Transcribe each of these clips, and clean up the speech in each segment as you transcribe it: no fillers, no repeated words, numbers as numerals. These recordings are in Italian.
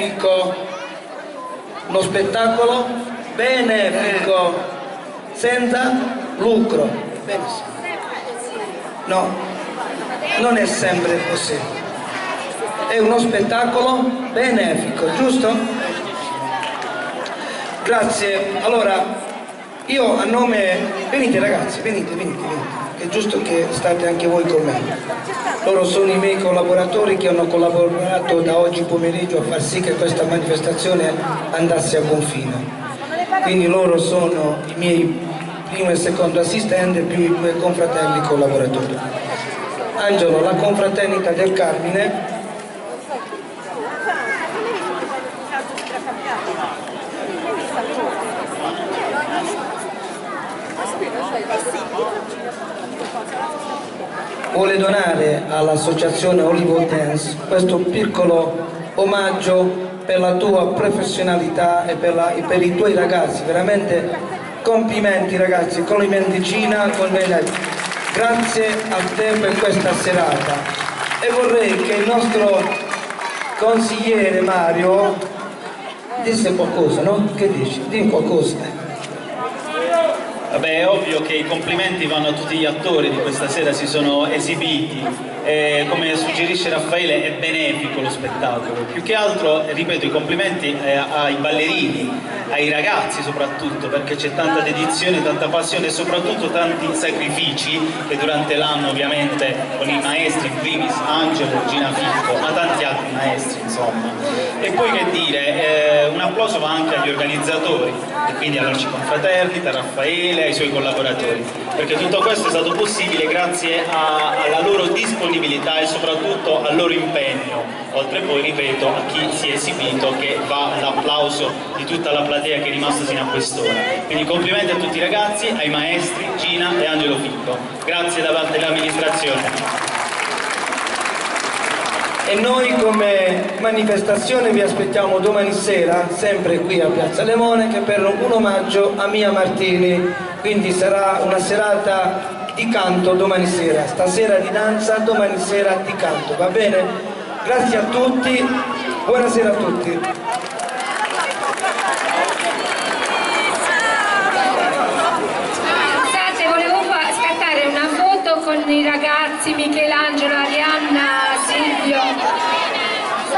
benefico, uno spettacolo benefico, senza lucro. Benissimo. No, non è sempre così. È uno spettacolo benefico, giusto? Grazie. Allora, io a nome... Venite ragazzi, venite. È giusto che state anche voi con me. Loro sono i miei collaboratori che hanno collaborato da oggi pomeriggio a far sì che questa manifestazione andasse a buon fine. Quindi loro sono i miei primo e secondo assistente più i due confratelli collaboratori. Angelo, la confraternita del Carmine. Vuole donare all'associazione Olivo Dance questo piccolo omaggio per la tua professionalità e per i tuoi ragazzi. Veramente complimenti ragazzi, complimenti Gina, complimenti. Grazie a te per questa serata. E vorrei che il nostro consigliere Mario disse qualcosa, no? Che dici? Dimmi qualcosa. Vabbè, è ovvio che i complimenti vanno a tutti gli attori di questa sera, si sono esibiti, come suggerisce Raffaele è benefico lo spettacolo, più che altro, ripeto, i complimenti ai ballerini, ai ragazzi soprattutto, perché c'è tanta dedizione, tanta passione e soprattutto tanti sacrifici che durante l'anno ovviamente con i maestri, in primis Angelo, Gina Ficco, ma tanti altri maestri insomma. E poi che dire, un applauso va anche agli organizzatori, e quindi all'Arci Confraternita, a Raffaele, ai suoi collaboratori, perché tutto questo è stato possibile grazie alla loro disponibilità e soprattutto al loro impegno, oltre poi, ripeto, a chi si è esibito, che va l'applauso di tutta la platea che è rimasta fino a quest'ora. Quindi complimenti a tutti i ragazzi, ai maestri Gina e Angelo Ficco. Grazie da parte dell'amministrazione. E noi come manifestazione vi aspettiamo domani sera, sempre qui a Piazza Lemone, che per un omaggio a Mia Martini, quindi sarà una serata di canto domani sera, stasera di danza, domani sera di canto, va bene? Grazie a tutti, buonasera a tutti. Scusate, volevo scattare una foto con i ragazzi Michelangelo, Arianna, Silvio,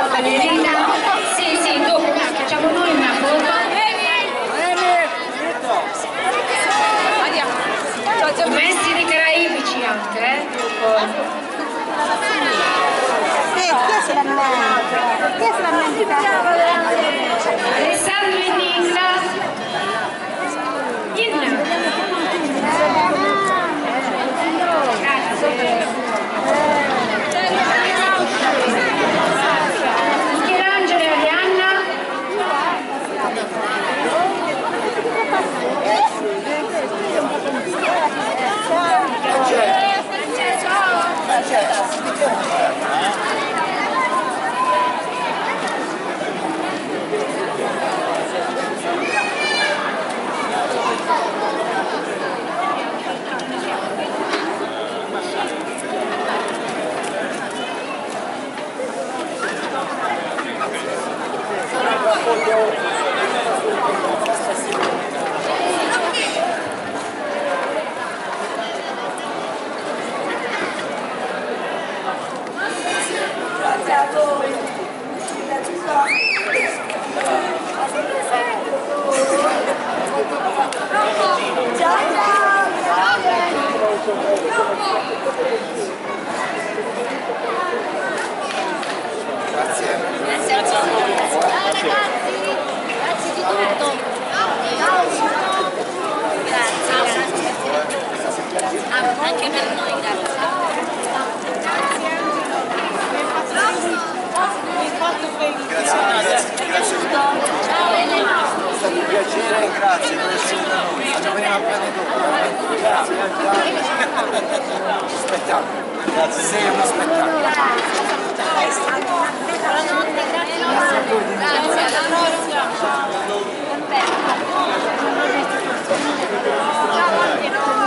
Valerina. Sì, dopo facciamo noi una foto. I maestri caraibici anche, Alessandro e Nicla. Michelangelo e Arianna. Anche per noi, grazie. Grazie. Ciao Elena. È stato un piacere, grazie per essere da noi. Ci veniamo appena dopo. Spettacolo. Grazie. Sei uno spettacolo. Buonanotte, grazie. Ciao.